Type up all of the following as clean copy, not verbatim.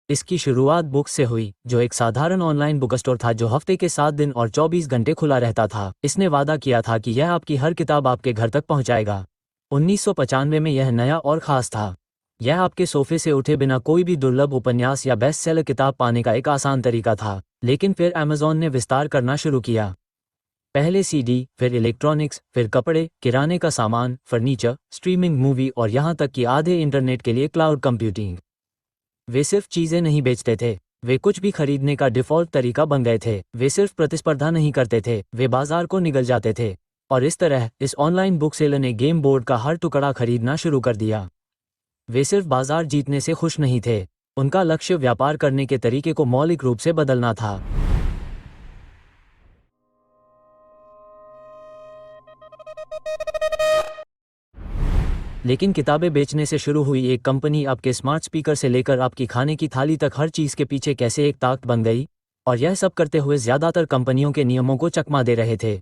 इसकी शुरुआत बुक्स से हुई, जो एक साधारण ऑनलाइन बुक स्टोर था जो हफ्ते के 7 दिन और 24 घंटे खुला रहता था। इसने वादा किया था कि यह आपकी हर किताब आपके घर तक पहुंचाएगा। 1995 में यह नया और ख़ास था। यह आपके सोफे से उठे बिना कोई भी दुर्लभ उपन्यास या बेस्ट सेलर किताब पाने का एक आसान तरीका था। लेकिन फिर अमेज़ॉन ने विस्तार करना शुरू किया। पहले सीडी, फिर इलेक्ट्रॉनिक्स, फिर कपड़े, किराने का सामान, फर्नीचर, स्ट्रीमिंग, मूवी और यहाँ तक कि आधे इंटरनेट के लिए क्लाउड कंप्यूटिंग। वे सिर्फ चीज़ें नहीं बेचते थे, वे कुछ भी खरीदने का डिफ़ॉल्ट तरीका बन गए थे। वे सिर्फ प्रतिस्पर्धा नहीं करते थे, वे बाजार को निगल जाते थे। और इस तरह इस ऑनलाइन बुक सेलर ने गेम बोर्ड का हर टुकड़ा खरीदना शुरू कर दिया। वे सिर्फ बाजार जीतने से खुश नहीं थे, उनका लक्ष्य व्यापार करने के तरीके को मौलिक रूप से बदलना था। लेकिन किताबें बेचने से शुरू हुई एक कंपनी आपके स्मार्ट स्पीकर से लेकर आपकी खाने की थाली तक हर चीज़ के पीछे कैसे एक ताकत बन गई। और यह सब करते हुए ज़्यादातर कंपनियों के नियमों को चकमा दे रहे थे।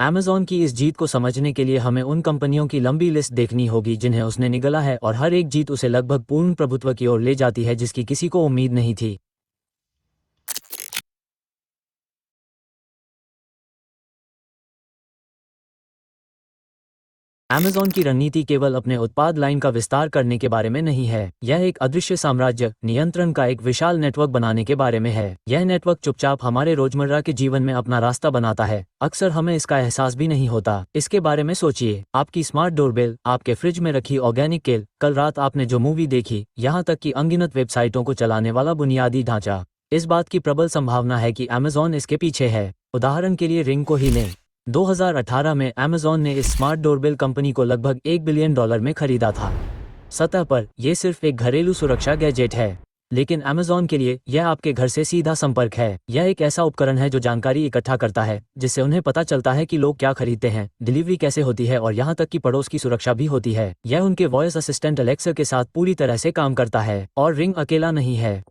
अमेज़ॉन की इस जीत को समझने के लिए हमें उन कंपनियों की लंबी लिस्ट देखनी होगी जिन्हें उसने निगला है, और हर एक जीत उसे लगभग पूर्ण प्रभुत्व की ओर ले जाती है जिसकी किसी को उम्मीद नहीं थी। अमेज़ॉन की रणनीति केवल अपने उत्पाद लाइन का विस्तार करने के बारे में नहीं है, यह एक अदृश्य साम्राज्य, नियंत्रण का एक विशाल नेटवर्क बनाने के बारे में है। यह नेटवर्क चुपचाप हमारे रोजमर्रा के जीवन में अपना रास्ता बनाता है, अक्सर हमें इसका एहसास भी नहीं होता। इसके बारे में सोचिए, आपकी स्मार्ट डोरबेल, आपके फ्रिज में रखी ऑर्गेनिक केल, कल रात आपने जो मूवी देखी, यहाँ तक कि अनगिनत वेबसाइटों को चलाने वाला बुनियादी ढांचा। इस बात की प्रबल संभावना है कि अमेज़ॉन इसके पीछे है। उदाहरण के लिए रिंग को ही लें। 2018 में अमेज़ॉन ने इस स्मार्ट डोरबेल कंपनी को लगभग $1 बिलियन में खरीदा था। सतह पर यह सिर्फ एक घरेलू सुरक्षा गैजेट है, लेकिन अमेज़ॉन के लिए यह आपके घर से सीधा संपर्क है। यह एक ऐसा उपकरण है जो जानकारी इकट्ठा करता है, जिससे उन्हें पता चलता है कि लोग क्या खरीदते हैं, डिलीवरी कैसे होती है और यहाँ तक कि पड़ोस की सुरक्षा भी होती है। यह उनके वॉइस असिस्टेंट अलेक्सा के साथ पूरी तरह से काम करता है। और रिंग अकेला नहीं है,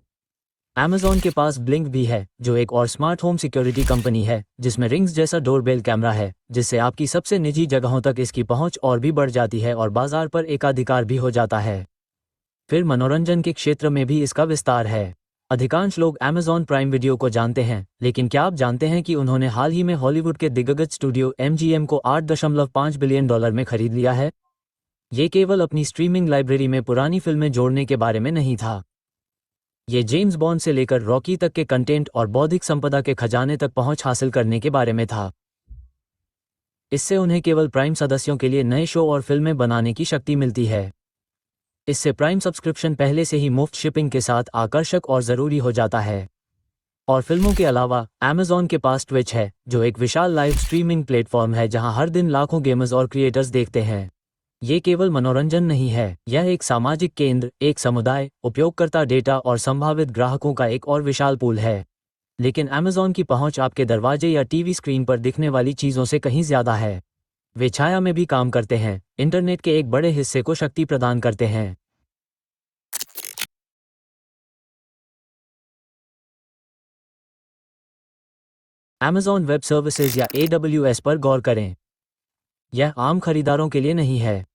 अमेज़ॉन के पास ब्लिंक भी है, जो एक और स्मार्ट होम सिक्योरिटी कंपनी है, जिसमें रिंग्स जैसा डोरबेल कैमरा है, जिससे आपकी सबसे निजी जगहों तक इसकी पहुंच और भी बढ़ जाती है और बाजार पर एकाधिकार भी हो जाता है। फिर मनोरंजन के क्षेत्र में भी इसका विस्तार है। अधिकांश लोग अमेज़ॉन प्राइम वीडियो को जानते हैं, लेकिन क्या आप जानते हैं कि उन्होंने हाल ही में हॉलीवुड के दिग्गज स्टूडियो MGM को $8.5 बिलियन में खरीद लिया है? ये केवल अपनी स्ट्रीमिंग लाइब्रेरी में पुरानी फिल्में जोड़ने के बारे में नहीं था। ये जेम्स बॉन्ड से लेकर रॉकी तक के कंटेंट और बौद्धिक संपदा के खजाने तक पहुंच हासिल करने के बारे में था। इससे उन्हें केवल प्राइम सदस्यों के लिए नए शो और फिल्में बनाने की शक्ति मिलती है। इससे प्राइम सब्सक्रिप्शन पहले से ही मुफ्त शिपिंग के साथ आकर्षक और ज़रूरी हो जाता है। और फिल्मों के अलावा अमेज़ॉन के पास ट्विच है, जो एक विशाल लाइव स्ट्रीमिंग प्लेटफॉर्म है जहां हर दिन लाखों गेमर्स और क्रिएटर्स देखते हैं। ये केवल मनोरंजन नहीं है, यह एक सामाजिक केंद्र, एक समुदाय, उपयोगकर्ता डेटा और संभावित ग्राहकों का एक और विशाल पूल है। लेकिन अमेज़ॉन की पहुंच आपके दरवाजे या टीवी स्क्रीन पर दिखने वाली चीज़ों से कहीं ज़्यादा है। वे छाया में भी काम करते हैं, इंटरनेट के एक बड़े हिस्से को शक्ति प्रदान करते हैं। अमेज़ॉन वेब सर्विसेज या AWS पर गौर करें। यह आम खरीदारों के लिए नहीं है,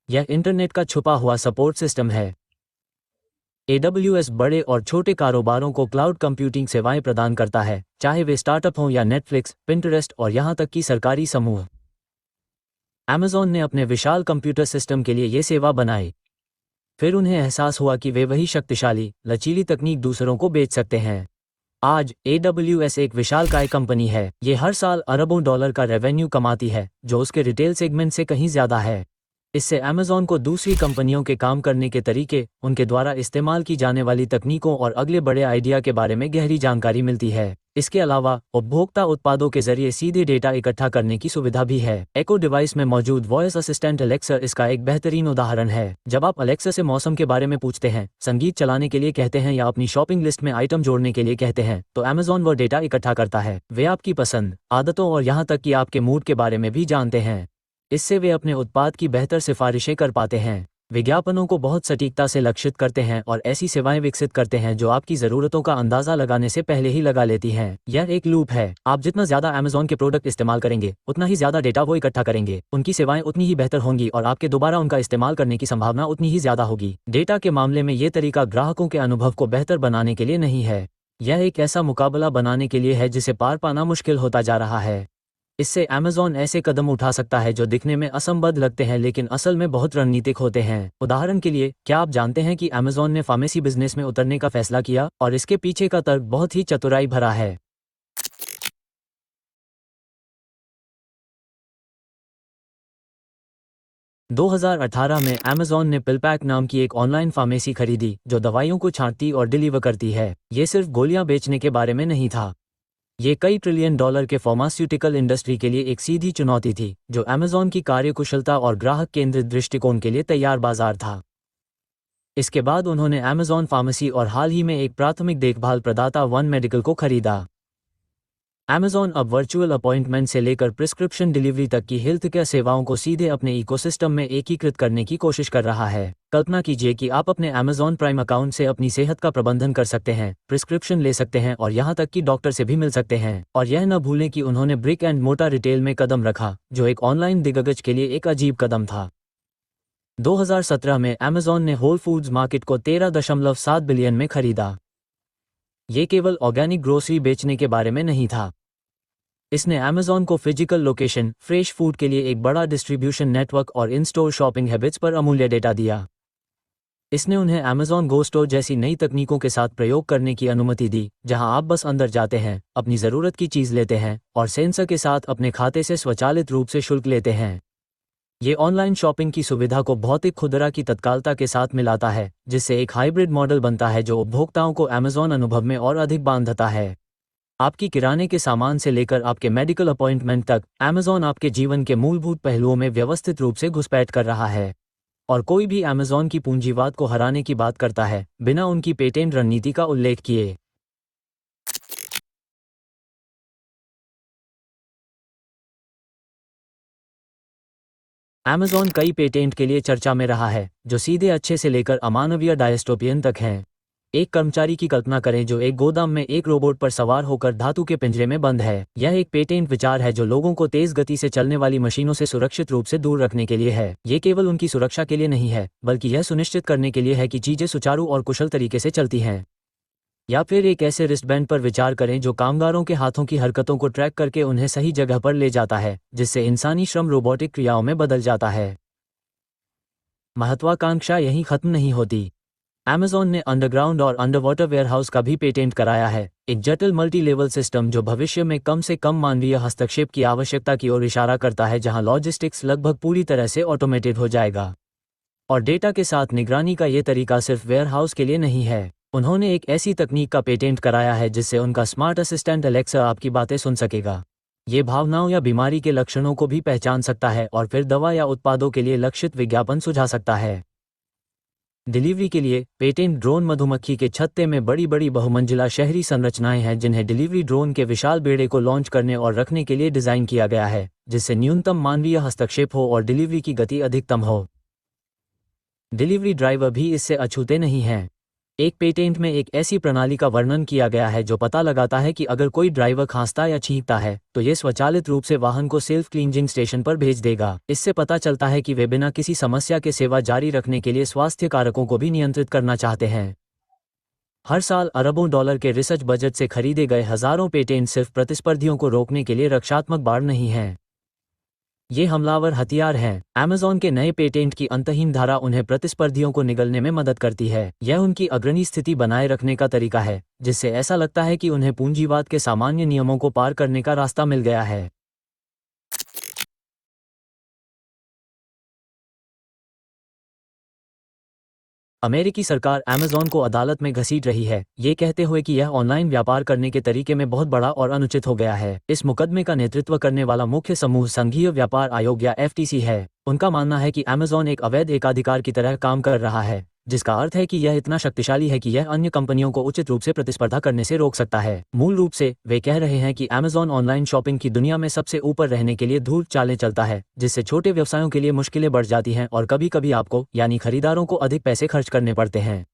यह इंटरनेट का छुपा हुआ सपोर्ट सिस्टम है। AWS बड़े और छोटे कारोबारों को क्लाउड कंप्यूटिंग सेवाएं प्रदान करता है, चाहे वे स्टार्टअप हों या नेटफ्लिक्स, पिंटरेस्ट और यहाँ तक कि सरकारी समूह। अमेज़ॉन ने अपने विशाल कंप्यूटर सिस्टम के लिए ये सेवा बनाई। फिर उन्हें एहसास हुआ कि वे वही शक्तिशाली, लचीली तकनीक दूसरों को बेच सकते हैं। आज AWS एक विशालकाय कंपनी है। ये हर साल अरबों डॉलर का रेवेन्यू कमाती है, जो उसके रिटेल सेगमेंट से कहीं ज़्यादा है। इससे अमेज़ॉन को दूसरी कंपनियों के काम करने के तरीके, उनके द्वारा इस्तेमाल की जाने वाली तकनीकों और अगले बड़े आइडिया के बारे में गहरी जानकारी मिलती है। इसके अलावा उपभोक्ता उत्पादों के जरिए सीधे डेटा इकट्ठा करने की सुविधा भी है। एको डिवाइस में मौजूद वॉइस असिस्टेंट अलेक्सा इसका एक बेहतरीन उदाहरण है। जब आप अलेक्सा से मौसम के बारे में पूछते हैं, संगीत चलाने के लिए कहते हैं या अपनी शॉपिंग लिस्ट में आइटम जोड़ने के लिए कहते हैं, तो अमेज़ॉन वो डेटा इकट्ठा करता है। वे आपकी पसंद, आदतों और यहाँ तक कि आपके मूड के बारे में भी जानते हैं। इससे वे अपने उत्पाद की बेहतर सिफारिशें कर पाते हैं। विज्ञापनों को बहुत सटीकता से लक्षित करते हैं और ऐसी सेवाएं विकसित करते हैं जो आपकी ज़रूरतों का अंदाज़ा लगाने से पहले ही लगा लेती हैं। यह एक लूप है। आप जितना ज़्यादा अमेज़न के प्रोडक्ट इस्तेमाल करेंगे उतना ही ज़्यादा डेटा वो इकट्ठा करेंगे, उनकी सेवाएं उतनी ही बेहतर होंगी और आपके दोबारा उनका इस्तेमाल करने की संभावना उतनी ही ज़्यादा होगी। डेटा के मामले में ये तरीका ग्राहकों के अनुभव को बेहतर बनाने के लिए नहीं है, यह एक ऐसा मुकाबला बनाने के लिए है जिसे पार पाना मुश्किल होता जा रहा है। इससे अमेज़न ऐसे कदम उठा सकता है जो दिखने में असंबद्ध लगते हैं लेकिन असल में बहुत रणनीतिक होते हैं। उदाहरण के लिए, क्या आप जानते हैं कि अमेज़न ने फार्मेसी बिजनेस में उतरने का फैसला किया और इसके पीछे का तर्क बहुत ही चतुराई भरा है। – 2018 में अमेज़न ने पिलपैक नाम की एक ऑनलाइन फार्मेसी खरीदी जो दवाइयों को छांटती और डिलीवर करती है। ये सिर्फ गोलियां बेचने के बारे में नहीं था, ये कई ट्रिलियन डॉलर के फार्मास्यूटिकल इंडस्ट्री के लिए एक सीधी चुनौती थी जो अमेज़न की कार्यकुशलता और ग्राहक केंद्रित दृष्टिकोण के लिए तैयार बाजार था। इसके बाद उन्होंने अमेज़न फार्मेसी और हाल ही में एक प्राथमिक देखभाल प्रदाता वन मेडिकल को खरीदा। अमेज़न अब वर्चुअल अपॉइंटमेंट से लेकर प्रिस्क्रिप्शन डिलीवरी तक की हेल्थ केयर सेवाओं को सीधे अपने इकोसिस्टम में एकीकृत करने की कोशिश कर रहा है। कल्पना कीजिए कि आप अपने अमेज़न प्राइम अकाउंट से अपनी सेहत का प्रबंधन कर सकते हैं, प्रिस्क्रिप्शन ले सकते हैं और यहां तक कि डॉक्टर से भी मिल सकते हैं। और यह न भूलें कि उन्होंने ब्रिक एंड मोर्टार रिटेल में कदम रखा, जो एक ऑनलाइन दिग्गज के लिए एक अजीब कदम था। 2017 में अमेज़न ने होल फूड्स मार्केट को 13.7 बिलियन में खरीदा। ये केवल ऑर्गेनिक ग्रोसरी बेचने के बारे में नहीं था, इसने अमेज़न को फिजिकल लोकेशन, फ्रेश फूड के लिए एक बड़ा डिस्ट्रीब्यूशन नेटवर्क और इन स्टोर शॉपिंग हैबिट्स पर अमूल्य डेटा दिया। इसने उन्हें अमेज़न गो स्टोर जैसी नई तकनीकों के साथ प्रयोग करने की अनुमति दी, जहां आप बस अंदर जाते हैं, अपनी ज़रूरत की चीज़ लेते हैं और सेंसर के साथ अपने खाते से स्वचालित रूप से शुल्क लेते हैं। ये ऑनलाइन शॉपिंग की सुविधा को भौतिक खुदरा की तत्कालता के साथ मिलाता है, जिससे एक हाइब्रिड मॉडल बनता है जो उपभोक्ताओं को अमेज़न अनुभव में और अधिक बांधता है। आपकी किराने के सामान से लेकर आपके मेडिकल अपॉइंटमेंट तक, अमेज़न आपके जीवन के मूलभूत पहलुओं में व्यवस्थित रूप से घुसपैठ कर रहा है। और कोई भी अमेज़न की पूंजीवाद को हराने की बात करता है, बिना उनकी पेटेंट रणनीति का उल्लेख किए। अमेज़न कई पेटेंट के लिए चर्चा में रहा है, जो सीधे अच्छे से लेकर अमानवीय डायस्टोपियन तक हैं। एक कर्मचारी की कल्पना करें जो एक गोदाम में एक रोबोट पर सवार होकर धातु के पिंजरे में बंद है। यह एक पेटेंट विचार है जो लोगों को तेज गति से चलने वाली मशीनों से सुरक्षित रूप से दूर रखने के लिए है। ये केवल उनकी सुरक्षा के लिए नहीं है, बल्कि यह सुनिश्चित करने के लिए है कि चीजें सुचारू और कुशल तरीके से चलती हैं। या फिर एक ऐसे रिस्टबैंड पर विचार करें जो कामगारों के हाथों की हरकतों को ट्रैक करके उन्हें सही जगह पर ले जाता है, जिससे इंसानी श्रम रोबोटिक क्रियाओं में बदल जाता है। महत्वाकांक्षा यहीं खत्म नहीं होती। अमेज़न ने अंडरग्राउंड और अंडरवाटर वेयरहाउस का भी पेटेंट कराया है, एक जटिल मल्टी लेवल सिस्टम जो भविष्य में कम से कम मानवीय हस्तक्षेप की आवश्यकता की ओर इशारा करता है, जहां लॉजिस्टिक्स लगभग पूरी तरह से ऑटोमेटेड हो जाएगा। और डेटा के साथ निगरानी का ये तरीका सिर्फ वेयरहाउस के लिए नहीं है। उन्होंने एक ऐसी तकनीक का पेटेंट कराया है जिससे उनका स्मार्ट असिस्टेंट एलेक्सा आपकी बातें सुन सकेगा। ये भावनाओं या बीमारी के लक्षणों को भी पहचान सकता है और फिर दवा या उत्पादों के लिए लक्षित विज्ञापन सुझा सकता है। डिलीवरी के लिए पेटेंट ड्रोन मधुमक्खी के छत्ते में बड़ी बड़ी बहुमंजिला शहरी संरचनाएं हैं, जिन्हें डिलीवरी ड्रोन के विशाल बेड़े को लॉन्च करने और रखने के लिए डिज़ाइन किया गया है, जिससे न्यूनतम मानवीय हस्तक्षेप हो और डिलीवरी की गति अधिकतम हो। डिलीवरी ड्राइवर भी इससे अछूते नहीं हैं। एक पेटेंट में एक ऐसी प्रणाली का वर्णन किया गया है जो पता लगाता है कि अगर कोई ड्राइवर खांसता या छींकता है तो ये स्वचालित रूप से वाहन को सेल्फ क्लींजिंग स्टेशन पर भेज देगा। इससे पता चलता है कि वे बिना किसी समस्या के सेवा जारी रखने के लिए स्वास्थ्य कारकों को भी नियंत्रित करना चाहते हैं। हर साल अरबों डॉलर के रिसर्च बजट से खरीदे गए हजारों पेटेंट सिर्फ प्रतिस्पर्धियों को रोकने के लिए रक्षात्मक बाड़ नहीं हैं, ये हमलावर हथियार हैं। अमेज़न के नए पेटेंट की अंतहीन धारा उन्हें प्रतिस्पर्धियों को निगलने में मदद करती है। यह उनकी अग्रणी स्थिति बनाए रखने का तरीका है, जिससे ऐसा लगता है कि उन्हें पूंजीवाद के सामान्य नियमों को पार करने का रास्ता मिल गया है। अमेरिकी सरकार अमेज़न को अदालत में घसीट रही है, ये कहते हुए कि यह ऑनलाइन व्यापार करने के तरीके में बहुत बड़ा और अनुचित हो गया है। इस मुकदमे का नेतृत्व करने वाला मुख्य समूह संघीय व्यापार आयोग या FTC है। उनका मानना है कि अमेज़न एक अवैध एकाधिकार की तरह काम कर रहा है, जिसका अर्थ है कि यह इतना शक्तिशाली है कि यह अन्य कंपनियों को उचित रूप से प्रतिस्पर्धा करने से रोक सकता है। मूल रूप से वे कह रहे हैं कि अमेज़न ऑनलाइन शॉपिंग की दुनिया में सबसे ऊपर रहने के लिए धूर्त चालें चलता है, जिससे छोटे व्यवसायों के लिए मुश्किलें बढ़ जाती हैं और कभी-कभी आपको यानी खरीदारों को अधिक पैसे खर्च करने पड़ते हैं।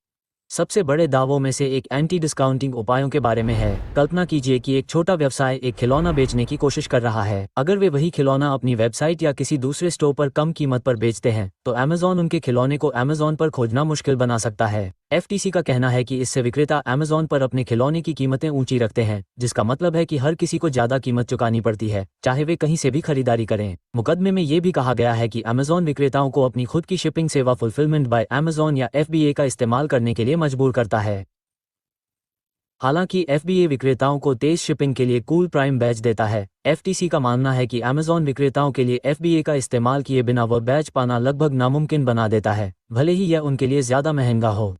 सबसे बड़े दावों में से एक एंटी डिस्काउंटिंग उपायों के बारे में है। कल्पना कीजिए कि एक छोटा व्यवसाय एक खिलौना बेचने की कोशिश कर रहा है। अगर वे वही खिलौना अपनी वेबसाइट या किसी दूसरे स्टोर पर कम कीमत पर बेचते हैं तो अमेज़न उनके खिलौने को अमेज़न पर खोजना मुश्किल बना सकता है। एफटीसी का कहना है कि इससे विक्रेता अमेज़न पर अपने खिलौने की कीमतें ऊंची रखते हैं, जिसका मतलब है कि हर किसी को ज्यादा कीमत चुकानी पड़ती है, चाहे वे कहीं से भी खरीदारी करें। मुकदमे में ये भी कहा गया है कि अमेज़न विक्रेताओं को अपनी खुद की शिपिंग सेवा फुलफिलमेंट बाय अमेज़न या एफबीए का इस्तेमाल करने के लिए मजबूर करता है। हालांकि एफबीए विक्रेताओं को तेज शिपिंग के लिए कूल प्राइम बैज देता है। एफटीसी का मानना है कि अमेज़न विक्रेताओं के लिए एफबीए का इस्तेमाल किए बिना वह बैज पाना लगभग नामुमकिन बना देता है, भले ही यह उनके लिए ज्यादा महंगा हो।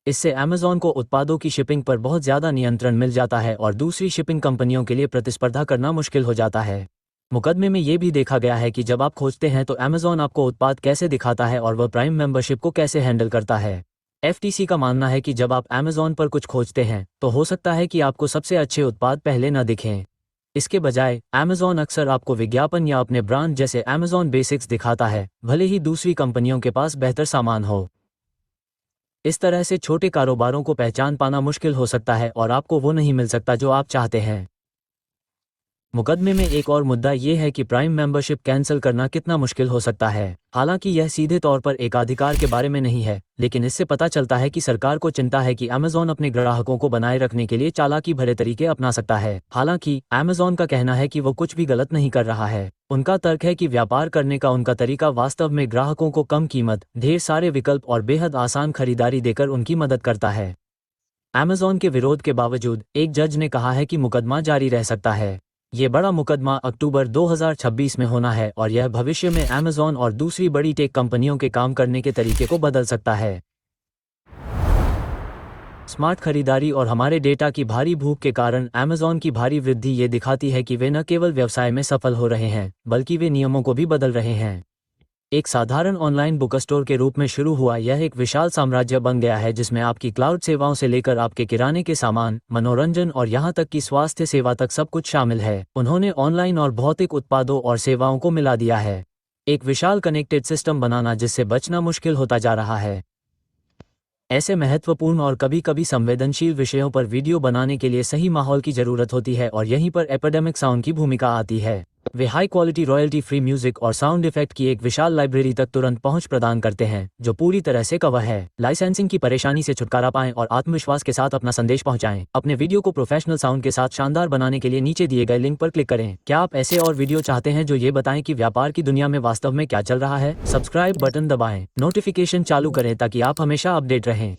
इससे अमेज़न को उत्पादों की शिपिंग पर बहुत ज़्यादा नियंत्रण मिल जाता है और दूसरी शिपिंग कंपनियों के लिए प्रतिस्पर्धा करना मुश्किल हो जाता है। मुकदमे में ये भी देखा गया है कि जब आप खोजते हैं तो अमेज़न आपको उत्पाद कैसे दिखाता है और वह प्राइम मेंबरशिप को कैसे हैंडल करता है। एफटीसी का मानना है कि जब आप अमेज़न पर कुछ खोजते हैं तो हो सकता है कि आपको सबसे अच्छे उत्पाद पहले न दिखें। इसके बजाय अमेज़न अक्सर आपको विज्ञापन या अपने ब्रांड जैसे अमेज़न बेसिक्स दिखाता है, भले ही दूसरी कंपनियों के पास बेहतर सामान हो। इस तरह से छोटे कारोबारों को पहचान पाना मुश्किल हो सकता है और आपको वो नहीं मिल सकता जो आप चाहते हैं। मुकदमे में एक और मुद्दा ये है कि प्राइम मेंबरशिप कैंसिल करना कितना मुश्किल हो सकता है। हालांकि यह सीधे तौर पर एकाधिकार के बारे में नहीं है, लेकिन इससे पता चलता है कि सरकार को चिंता है कि अमेज़न अपने ग्राहकों को बनाए रखने के लिए चालाकी भरे तरीके अपना सकता है। हालांकि अमेज़न का कहना है कि वो कुछ भी गलत नहीं कर रहा है। उनका तर्क है कि व्यापार करने का उनका तरीका वास्तव में ग्राहकों को कम कीमत, ढेर सारे विकल्प और बेहद आसान खरीदारी देकर उनकी मदद करता है। अमेज़न के विरोध के बावजूद एक जज ने कहा है कि मुकदमा जारी रह सकता है। ये बड़ा मुकदमा अक्टूबर 2026 में होना है और यह भविष्य में अमेज़न और दूसरी बड़ी टेक कंपनियों के काम करने के तरीके को बदल सकता है। स्मार्ट खरीदारी और हमारे डेटा की भारी भूख के कारण अमेज़न की भारी वृद्धि ये दिखाती है कि वे न केवल व्यवसाय में सफल हो रहे हैं, बल्कि वे नियमों को भी बदल रहे हैं। एक साधारण ऑनलाइन बुक स्टोर के रूप में शुरू हुआ यह एक विशाल साम्राज्य बन गया है, जिसमें आपकी क्लाउड सेवाओं से लेकर आपके किराने के सामान, मनोरंजन और यहाँ तक कि स्वास्थ्य सेवा तक सब कुछ शामिल है। उन्होंने ऑनलाइन और भौतिक उत्पादों और सेवाओं को मिला दिया है, एक विशाल कनेक्टेड सिस्टम बनाना जिससे बचना मुश्किल होता जा रहा है। ऐसे महत्वपूर्ण और कभी-कभी संवेदनशील विषयों पर वीडियो बनाने के लिए सही माहौल की जरूरत होती है और यहीं पर एपिडेमिक साउंड की भूमिका आती है। वे high quality royalty free music और साउंड इफेक्ट की एक विशाल लाइब्रेरी तक तुरंत पहुंच प्रदान करते हैं, जो पूरी तरह से कवर है। लाइसेंसिंग की परेशानी से छुटकारा पाएं और आत्मविश्वास के साथ अपना संदेश पहुंचाएं। अपने वीडियो को प्रोफेशनल साउंड के साथ शानदार बनाने के लिए नीचे दिए गए लिंक पर क्लिक करें। क्या आप ऐसे और वीडियो चाहते हैं जो ये बताएं कि व्यापार की दुनिया में वास्तव में क्या चल रहा है? सब्सक्राइब बटन दबाएं, नोटिफिकेशन चालू करें ताकि आप हमेशा अपडेट रहें।